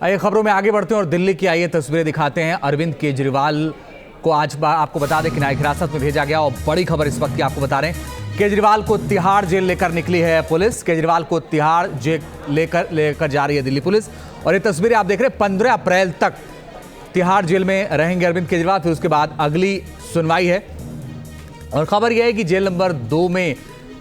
आइए खबरों में आगे बढ़ते हैं और दिल्ली की आइए तस्वीरें दिखाते हैं। अरविंद केजरीवाल को आज आपको बता दें कि न्यायिक हिरासत में भेजा गया और बड़ी खबर इस वक्त की आपको बता रहे हैं। केजरीवाल को तिहाड़ जेल लेकर निकली है पुलिस। केजरीवाल को तिहाड़ जेल लेकर जा रही है दिल्ली पुलिस और ये तस्वीरें आप देख रहे हैं। 15 अप्रैल तक तिहाड़ जेल में रहेंगे अरविंद केजरीवाल, फिर उसके बाद अगली सुनवाई है। और खबर यह है कि जेल नंबर 2 में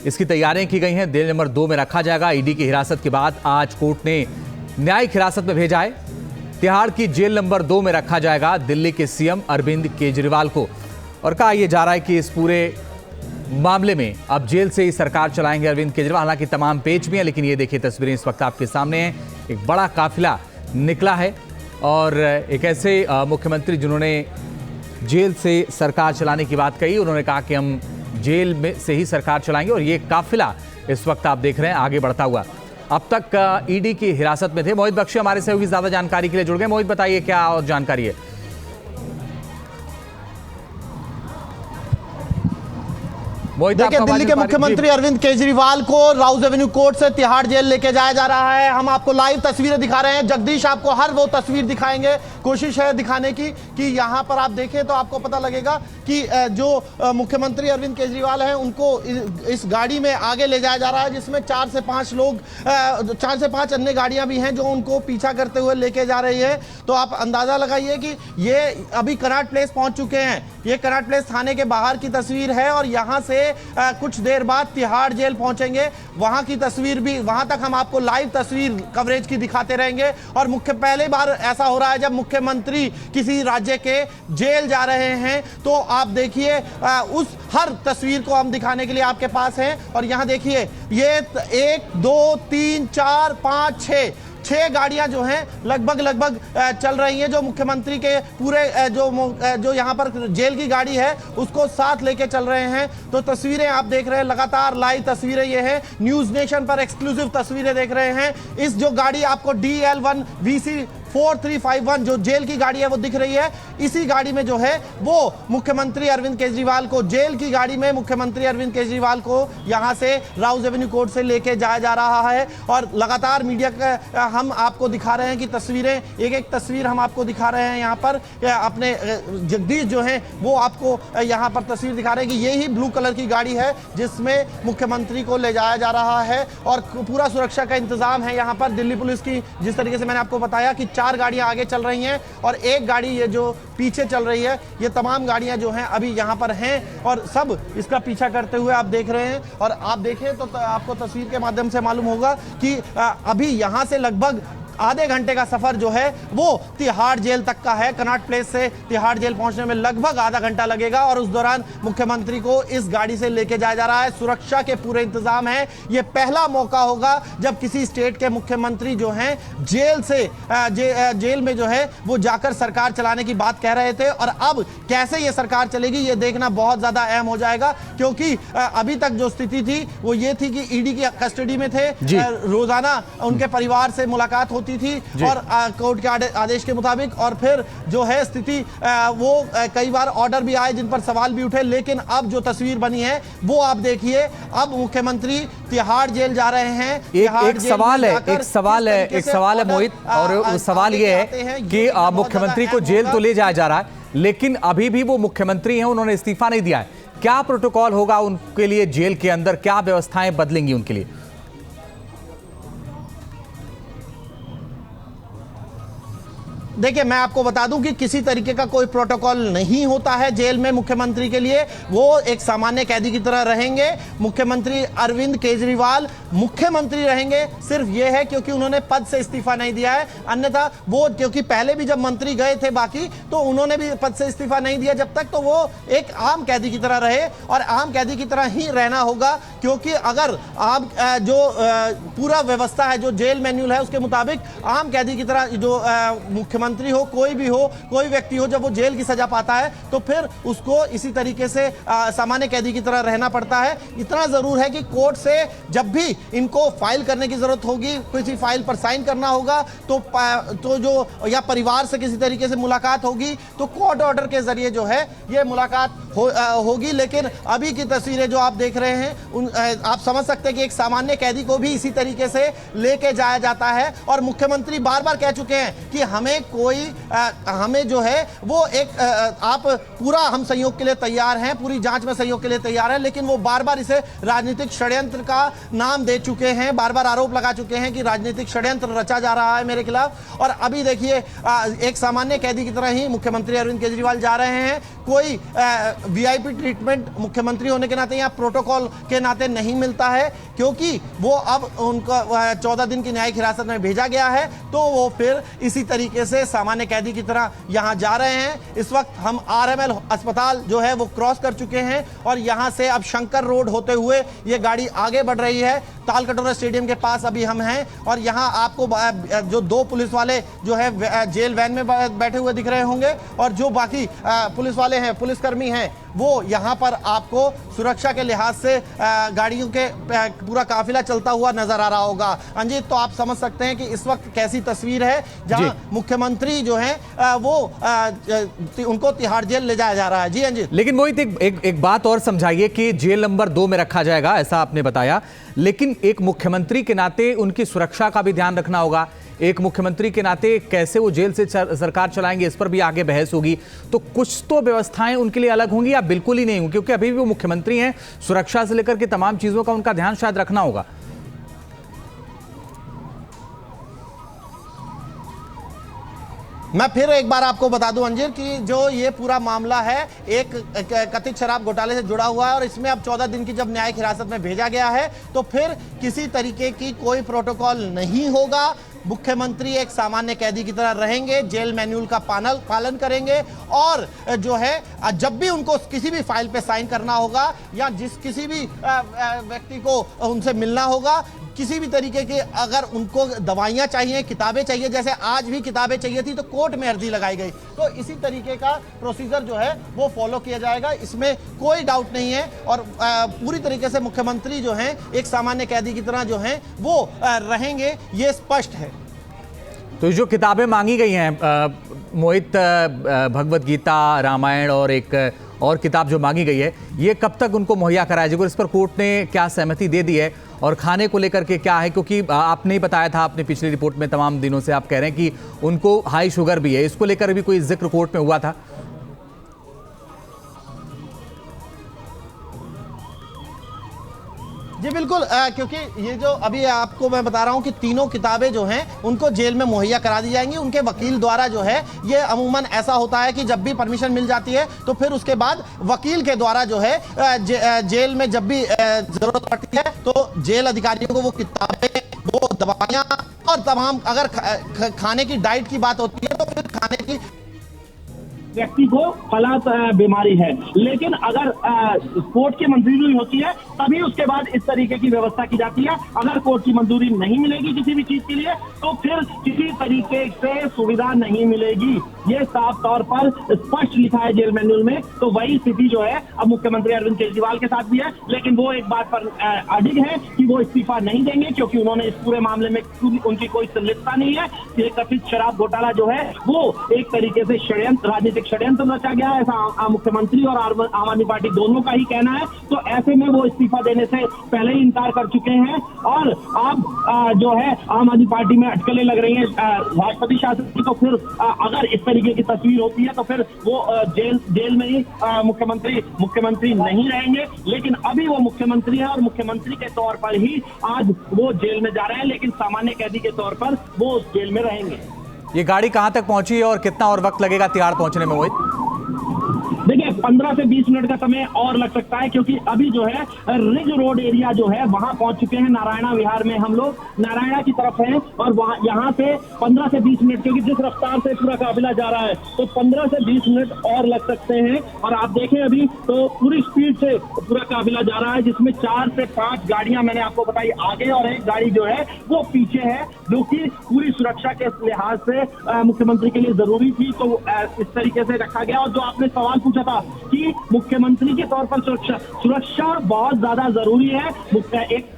इसकी तैयारियां की गई हैं। जेल नंबर 2 में रखा जाएगा। ईडी की हिरासत के बाद आज कोर्ट ने न्यायिक हिरासत में भेजा है। तिहाड़ की जेल नंबर 2 में रखा जाएगा दिल्ली के सीएम अरविंद केजरीवाल को। और कहा यह जा रहा है कि इस पूरे मामले में अब जेल से ही सरकार चलाएंगे अरविंद केजरीवाल। हालांकि तमाम पेच भी हैं, लेकिन ये देखिए तस्वीरें इस वक्त आपके सामने हैं। एक बड़ा काफिला निकला है और एक ऐसे मुख्यमंत्री जिन्होंने जेल से सरकार चलाने की बात कही, उन्होंने कहा कि हम जेल में से ही सरकार चलाएंगे। और ये काफिला इस वक्त आप देख रहे हैं आगे बढ़ता हुआ। अब तक ईडी की हिरासत में थे। मोहित बख्शी हमारे सहयोगी ज्यादा जानकारी के लिए जुड़ गए। मोहित बताइए क्या और जानकारी है। देखिए, दिल्ली के मुख्यमंत्री अरविंद केजरीवाल को राउज एवेन्यू कोर्ट से तिहाड़ जेल लेके जाया जा रहा है। हम आपको लाइव तस्वीरें दिखा रहे हैं। जगदीश आपको हर वो तस्वीर दिखाएंगे। कोशिश है दिखाने की कि यहां पर आप देखें तो आपको पता लगेगा कि जो मुख्यमंत्री अरविंद केजरीवाल हैं उनको इस गाड़ी में आगे ले जाया जा रहा है, जिसमें 4 से 5 लोग 4 से 5 अन्य गाड़ियां भी हैं जो उनको पीछा करते हुए लेके जा रही है। तो आप अंदाजा लगाइए कि ये अभी कनॉट प्लेस पहुंच चुके हैं। ये कनॉट प्लेस थाने के बाहर की तस्वीर है और यहां से कुछ देर बाद तिहाड़ जेल पहुंचेंगे। वहां की तस्वीर भी, वहां तक हम आपको लाइव तस्वीर कवरेज की दिखाते रहेंगे। और पहली बार ऐसा हो रहा है जब मुख्यमंत्री किसी राज्य के जेल जा रहे हैं। तो आप देखिए उस हर तस्वीर को हम दिखाने के लिए आपके पास हैं। और यहां देखिए ये 1 2 3 4 5 6 गाड़ियां जो हैं लगभग चल रही हैं, जो मुख्यमंत्री के पूरे जो यहां पर जेल की गाड़ी है उसको साथ लेके चल रहे हैं। तो तस्वीरें आप देख रहे हैं, लगातार लाइव तस्वीरें ये हैं। न्यूज नेशन पर एक्सक्लूसिव तस्वीरें देख रहे हैं। इस जो गाड़ी आपको DL1 VC 4351 जो जेल की गाड़ी है वो दिख रही है। इसी गाड़ी में जो है वो मुख्यमंत्री अरविंद केजरीवाल को, जेल की गाड़ी में मुख्यमंत्री अरविंद केजरीवाल को यहां से राउज एवेन्यू कोर्ट से लेके जाया जा रहा है। और लगातार मीडिया का हम आपको दिखा रहे हैं कि तस्वीरें, एक तस्वीर हम आपको दिखा रहे हैं। यहां पर अपने जगदीश जो है वो आपको यहां पर तस्वीर दिखा रहे हैं कि यही ब्लू कलर की गाड़ी है जिसमें मुख्यमंत्री को ले जाया जा रहा है। और पूरा सुरक्षा का इंतजाम है यहां पर दिल्ली पुलिस की। जिस तरीके से मैंने आपको बताया कि 4 गाड़ियां आगे चल रही हैं और एक गाड़ी ये जो पीछे चल रही है, ये तमाम गाड़ियां जो हैं अभी यहां पर हैं और सब इसका पीछा करते हुए आप देख रहे हैं। और आप देखें तो आपको तस्वीर के माध्यम से मालूम होगा कि अभी यहां से लगभग आधे घंटे का सफर जो है वो तिहाड़ जेल तक का है। कनॉट प्लेस से तिहाड़ जेल पहुंचने में लगभग आधा घंटा लगेगा और उस दौरान मुख्यमंत्री को इस गाड़ी से लेके जाया जा रहा है। सुरक्षा के पूरे इंतजाम है। ये पहला मौका होगा जब किसी स्टेट के मुख्यमंत्री जो हैं जेल से जेल में जो है वो जाकर सरकार चलाने की बात कह रहे थे। और अब कैसे ये सरकार चलेगी ये देखना बहुत ज्यादा अहम हो जाएगा, क्योंकि अभी तक जो स्थिति थी वो ये थी कि ईडी की कस्टडी में थे, रोजाना उनके परिवार से मुलाकात होती थी और कोर्ट के आदेश के मुताबिक। और फिर जो है स्थिति वो कई बार ऑर्डर भी आए जिन पर सवाल भी उठे। लेकिन अब जो तस्वीर बनी है वो आप देखिए, अब मुख्यमंत्री तिहाड़ जेल जा रहे हैं। एक सवाल है मोहित, और सवाल ये है कि मुख्यमंत्री को जेल तो ले जाया जा रहा है, लेकिन अभी भी वो मुख्यमंत्री हैं, उन्होंने इस्तीफा नहीं दिया है। क्या प्रोटोकॉल होगा उनके लिए जेल के अंदर, क्या व्यवस्थाएं बदलेंगी उनके लिए? देखिए, मैं आपको बता दूं कि किसी तरीके का कोई प्रोटोकॉल नहीं होता है जेल में मुख्यमंत्री के लिए। वो एक सामान्य कैदी की तरह रहेंगे। मुख्यमंत्री अरविंद केजरीवाल मुख्यमंत्री रहेंगे। सिर्फ ये है क्योंकि उन्होंने पद से इस्तीफा नहीं दिया है, अन्यथा वो, क्योंकि पहले भी जब मंत्री गए थे बाकी, तो उन्होंने भी पद से इस्तीफा नहीं दिया जब तक, तो वो एक आम कैदी की तरह रहे और आम कैदी की तरह ही रहना होगा। क्योंकि अगर आप जो पूरा व्यवस्था है, जो जेल मैन्यूल है उसके मुताबिक आम कैदी की तरह जो मुख्यमंत्री मुख्यमंत्री हो, कोई भी हो, कोई व्यक्ति हो, जब वो जेल की सजा पाता है तो फिर उसको इसी तरीके से सामान्य कैदी की तरह रहना पड़ता है। इतना जरूर है कि कोर्ट से जब भी इनको फाइल करने की जरूरत होगी, किसी फाइल पर साइन करना होगा तो जो या परिवार से किसी तरीके से मुलाकात होगी तो कोर्ट ऑर्डर के जरिए जो है ये मुलाकात होगी। लेकिन अभी की तस्वीरें जो आप देख रहे हैं आप समझ सकते हैं कि एक सामान्य कैदी को भी इसी तरीके से लेके जाया जाता है। और मुख्यमंत्री बार बार कह चुके हैं कि हमें जो है वो एक आप पूरा हम सहयोग के लिए तैयार हैं, पूरी जांच में सहयोग के लिए तैयार हैं, लेकिन वो बार बार इसे राजनीतिक षड्यंत्र का नाम दे चुके हैं, बार बार आरोप लगा चुके हैं कि राजनीतिक षड्यंत्र रचा जा रहा है मेरे खिलाफ। और अभी देखिए एक सामान्य कैदी की तरह ही मुख्यमंत्री अरविंद केजरीवाल जा रहे हैं। कोई वीआईपी ट्रीटमेंट मुख्यमंत्री होने के नाते या प्रोटोकॉल के नाते नहीं मिलता है, क्योंकि वो अब उनका 14 दिन की न्यायिक हिरासत में भेजा गया है, तो वो फिर इसी तरीके से सामान्य कैदी की तरह यहां जा रहे हैं। इस वक्त हम आरएमएल अस्पताल जो है वो क्रॉस कर चुके हैं और यहां से अब शंकर रोड होते हुए ये गाड़ी आगे बढ़ रही है। तालकटोरा स्टेडियम के पास अभी हम हैं और यहां आपको जो 2 पुलिस वाले जो है जेल वैन में बैठे हुए दिख रहे होंगे और जो बाकी पुलिस वाले हैं, पुलिसकर्मी हैं, वो यहां पर आपको सुरक्षा के लिहाज से गाड़ियों के पूरा काफिला चलता हुआ नजर आ रहा होगा। अंजित, तो आप समझ सकते हैं कि इस वक्त कैसी तस्वीर है जहां मुख्यमंत्री जो है वो उनको तिहाड़ जेल ले जाया जा रहा है। जी अंजित। लेकिन मोहित एक बात और समझाइए कि जेल नंबर 2 में रखा जाएगा, ऐसा आपने बताया, लेकिन एक मुख्यमंत्री के नाते उनकी सुरक्षा का भी ध्यान रखना होगा। एक मुख्यमंत्री के नाते कैसे वो जेल से सरकार चलाएंगे, इस पर भी आगे बहस होगी। तो कुछ तो व्यवस्थाएं उनके लिए अलग होंगी या बिल्कुल ही नहीं होंगी, क्योंकि अभी भी वो मुख्यमंत्री हैं, सुरक्षा से लेकर के तमाम चीजों का उनका ध्यान शायद रखना होगा। मैं फिर एक बार आपको बता दूं अंजीर कि जो ये पूरा मामला है एक कथित शराब घोटाले से जुड़ा हुआ है और इसमें अब 14 दिन की जब न्यायिक हिरासत में भेजा गया है तो फिर किसी तरीके की कोई प्रोटोकॉल नहीं होगा। मुख्यमंत्री एक सामान्य कैदी की तरह रहेंगे, जेल मैन्यूल का पालन करेंगे और जो है जब भी उनको किसी भी फाइल पे साइन करना होगा या किसी भी व्यक्ति को उनसे मिलना होगा, किसी भी तरीके के अगर उनको दवाइयां चाहिए, किताबें चाहिए, जैसे आज भी किताबें चाहिए थी तो कोर्ट में अर्जी लगाई गई, तो इसी तरीके का प्रोसीजर जो है वो फॉलो किया जाएगा, इसमें कोई डाउट नहीं है। और पूरी तरीके से मुख्यमंत्री जो हैं एक सामान्य कैदी की तरह जो हैं वो रहेंगे, ये स्पष्ट है। तो जो किताबें मांगी गई हैं मोहित, भगवत गीता, रामायण और एक और किताब जो मांगी गई है, ये कब तक उनको मुहैया कराया जाएगा? इस पर कोर्ट ने क्या सहमति दे दी है? और खाने को लेकर के क्या है, क्योंकि आपने ही बताया था अपनी पिछली रिपोर्ट में, तमाम दिनों से आप कह रहे हैं कि उनको हाई शुगर भी है, इसको लेकर भी कोई जिक्र कोर्ट में हुआ था? जी बिल्कुल, क्योंकि ये जो अभी आपको मैं बता रहा हूं कि तीनों किताबें जो हैं उनको जेल में मुहैया करा दी जाएंगी उनके वकील द्वारा। जो है ये अमूमन ऐसा होता है कि जब भी परमिशन मिल जाती है तो फिर उसके बाद वकील के द्वारा जो है जेल में जब भी जरूरत पड़ती है तो जेल अधिकारियों को वो किताबें, वो दवाइयां और तमाम, अगर खाने की डाइट की बात होती है तो फिर खाने की व्यक्ति को फलात बीमारी है, लेकिन अगर कोर्ट की मंजूरी होती है तभी उसके बाद इस तरीके की व्यवस्था की जाती है। अगर कोर्ट की मंजूरी नहीं मिलेगी किसी भी चीज के लिए तो फिर किसी तरीके से सुविधा नहीं मिलेगी। ये साफ तौर पर स्पष्ट लिखा है जेल मैन्यूल में। तो वही स्थिति जो है अब मुख्यमंत्री अरविंद केजरीवाल के साथ भी है, लेकिन वो एक बात पर अडिग है कि वो इस्तीफा नहीं देंगे, क्योंकि उन्होंने इस पूरे मामले में उनकी कोई संलिप्तता नहीं है। ये कथित शराब घोटाला जो है वो एक तरीके से षड्यंत्र, राजनीतिक षड्यंत्र रचा गया है, ऐसा मुख्यमंत्री और आम आदमी पार्टी दोनों का ही कहना है। तो ऐसे में वो इस्तीफा देने से पहले ही इनकार कर चुके हैं और अब जो है आम आदमी पार्टी में अटकलें लग रही हैं राष्ट्रपति शासन की। तो फिर अगर इस तरीके की तस्वीर होती है तो फिर वो जेल में ही मुख्यमंत्री नहीं रहेंगे, लेकिन अभी वो मुख्यमंत्री है और मुख्यमंत्री के तौर पर ही आज वो जेल में जा रहे हैं, लेकिन सामान्य कैदी के तौर पर वो उस जेल में रहेंगे। ये गाड़ी कहां तक पहुंची है और कितना और वक्त लगेगा तिहाड़ पहुंचने में मोहित? देखिए 15 से 20 मिनट का समय और लग सकता है, क्योंकि अभी जो है रिज रोड एरिया जो है वहां पहुंच चुके हैं। नारायणा विहार में हम लोग नारायणा की तरफ हैं और वहां यहाँ से 15 से 20 मिनट, क्योंकि जिस रफ्तार से पूरा काफिला जा रहा है तो 15 से 20 मिनट और लग सकते हैं। और आप देखें अभी तो पूरी स्पीड से पूरा काफिला जा रहा है, जिसमें 4 से 5 गाड़ियां मैंने आपको बताई आगे और एक गाड़ी जो है वो पीछे है, जो कि पूरी सुरक्षा के लिहाज से मुख्यमंत्री के लिए जरूरी थी, तो इस तरीके से रखा गया। और जो आपने सवाल पूछा था कि मुख्यमंत्री के तौर पर सुरक्षा बहुत ज्यादा जरूरी है, एक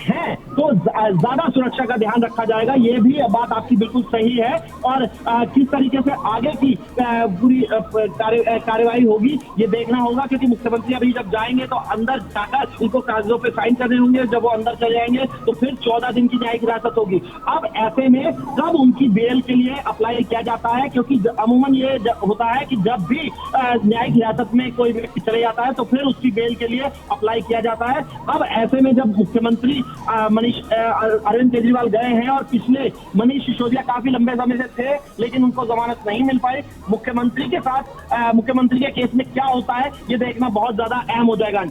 है तो ज्यादा सुरक्षा का ध्यान रखा जाएगा। ये भी बात आपकी बिल्कुल सही है। और किस तरीके से आगे की पूरी कार्यवाही होगी ये देखना होगा, क्योंकि मुख्यमंत्री अभी जब जाएंगे तो अंदर जाकर उनको कागजों पे साइन करने होंगे। जब वो अंदर चले जाएंगे तो फिर 14 दिन की न्यायिक हिरासत होगी। अब ऐसे में कब उनकी बेल के लिए अप्लाई किया जाता है, क्योंकि अमूमन ये होता है कि जब भी न्यायिक हिरासत में कोई व्यक्ति चले जाता है तो फिर उसकी बेल के लिए अप्लाई किया जाता है। अब ऐसे में जब मुख्यमंत्री अरविंद केजरीवाल गए हैं और पिछले मनीष सिसोदिया काफी लंबे समय से थे लेकिन उनको जमानत नहीं मिल पाई, मुख्यमंत्री के साथ मुख्यमंत्री के केस में क्या होता है ये देखना बहुत ज्यादा अहम हो जाएगा।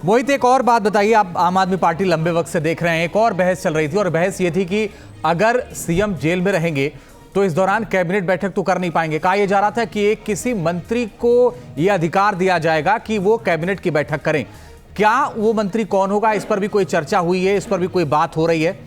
मोहित, एक और बात बताइए, आप आम आदमी पार्टी लंबे वक्त से देख रहे हैं, एक और बहस चल रही थी और बहस ये थी कि अगर सीएम जेल में रहेंगे तो इस दौरान कैबिनेट बैठक तो कर नहीं पाएंगे। कहा यह जा रहा था कि एक किसी मंत्री को यह अधिकार दिया जाएगा कि वो कैबिनेट की बैठक करें। क्या वो मंत्री कौन होगा, इस पर भी कोई चर्चा हुई है, इस पर भी कोई बात हो रही है?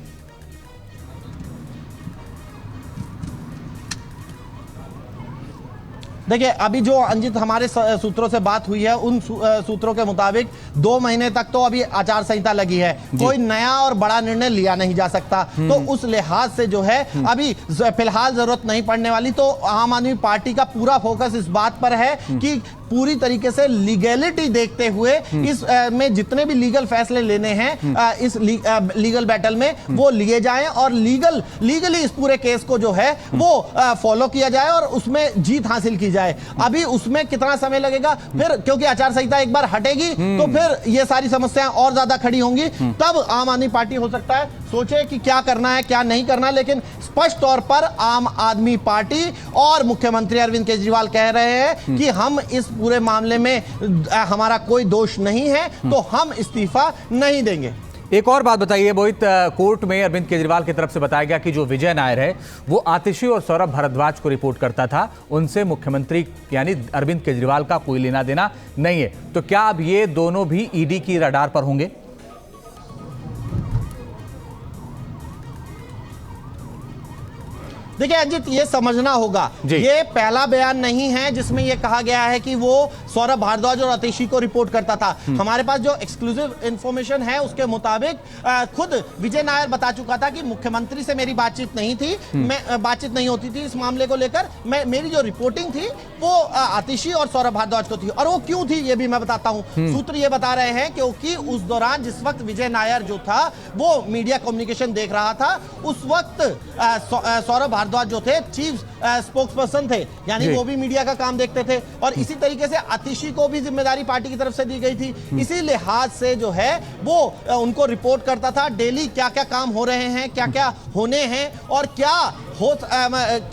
देखिए, अभी जो अंजित हमारे सूत्रों से बात हुई है उन सूत्रों के मुताबिक 2 महीने तक तो अभी आचार संहिता लगी है, कोई नया और बड़ा निर्णय लिया नहीं जा सकता। तो उस लिहाज से जो है अभी फिलहाल जरूरत नहीं पड़ने वाली। तो आम आदमी पार्टी का पूरा फोकस इस बात पर है कि पूरी तरीके से लीगैलिटी देखते हुए इस में जितने भी लीगल फैसले लेने हैं इस लीगल बैटल में वो लिए जाएं और लीगली इस पूरे केस को जो है वो फॉलो किया जाए और उसमें जीत हासिल की जाए। अभी उसमें कितना समय लगेगा फिर, क्योंकि आचार संहिता एक बार हटेगी तो फिर ये सारी समस्याएं और ज्यादा खड़ी होंगी। तब आम आदमी पार्टी हो सकता है सोचे कि क्या करना है क्या नहीं करना, लेकिन स्पष्ट तौर पर आम आदमी पार्टी और मुख्यमंत्री अरविंद केजरीवाल कह रहे हैं कि हम इस पूरे मामले में हमारा कोई दोष नहीं है तो हम इस्तीफा नहीं देंगे। एक और बात बताइए मोहित, कोर्ट में अरविंद केजरीवाल की तरफ से बताया गया कि जो विजय नायर है वो आतिशी और सौरभ भारद्वाज को रिपोर्ट करता था, उनसे मुख्यमंत्री यानी अरविंद केजरीवाल का कोई लेना देना नहीं है। तो क्या अब ये दोनों भी ईडी की रडार पर होंगे? देखिए अंजित, ये समझना होगा ये पहला बयान नहीं है जिसमें ये कहा गया है कि वो सौरभ भारद्वाज और आतिशी को रिपोर्ट करता था। हमारे पास जो एक्सक्लूसिव इंफॉर्मेशन है उसके मुताबिक खुद विजय नायर बता चुका था कि मुख्यमंत्री से मेरी बातचीत नहीं थी, बातचीत नहीं होती थी इस मामले को लेकर। मेरी जो रिपोर्टिंग थी वो आतिशी और सौरभ भारद्वाज को थी। और वो क्यों थी ये भी मैं बताता हूं। सूत्र ये बता रहे हैं क्योंकि उस दौरान जिस वक्त विजय नायर जो था वो मीडिया कम्युनिकेशन देख रहा था, उस वक्त सौरभ भारद्वाज जो थे चीफ स्पोक्स पर्सन थे, यानी वो भी मीडिया का काम देखते थे। और इसी तरीके से आतिशी को भी जिम्मेदारी पार्टी की तरफ से दी गई थी। इसी लिहाज से जो है वो उनको रिपोर्ट करता था डेली क्या क्या काम हो रहे हैं, क्या क्या होने हैं और क्या हो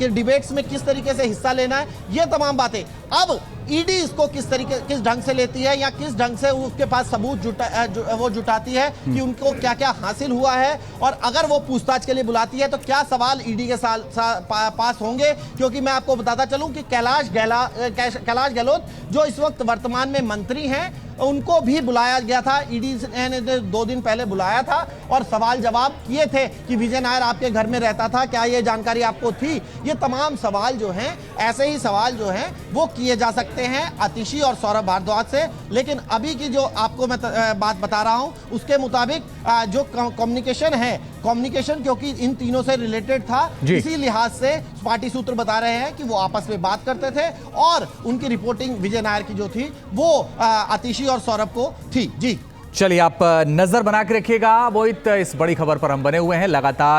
डिबेट्स में किस तरीके से हिस्सा लेना है, ये तमाम बातें। अब ईडी इसको किस ढंग से लेती है या किस ढंग से उसके पास सबूत जुटाती है कि उनको क्या क्या हासिल हुआ है, और अगर वो पूछताछ के लिए बुलाती है तो क्या सवाल ईडी के पास होंगे। क्योंकि मैं आपको बताता चलूं कि कैलाश गहलोत जो इस वक्त वर्तमान में मंत्री हैं उनको भी बुलाया गया था। ईडी ने 2 दिन पहले बुलाया था और सवाल जवाब किए थे कि विजय नायर आपके घर में रहता था, क्या ये जानकारी आपको थी। ये तमाम सवाल जो हैं, ऐसे ही सवाल जो हैं वो किए जा सकते हैं आतिशी और सौरभ भारद्वाज से। लेकिन अभी की जो आपको मैं बात बता रहा हूं उसके मुताबिक जो कम्युनिकेशन क्योंकि इन तीनों से रिलेटेड था, इसी लिहाज से पार्टी सूत्र बता रहे हैं कि वो आपस में बात करते थे और उनकी रिपोर्टिंग विजय नायर की जो थी वो आतिशी और सौरभ को थी। जी चलिए, आप नजर बना के रखिएगा मोहित, इस बड़ी खबर पर हम बने हुए हैं लगातार।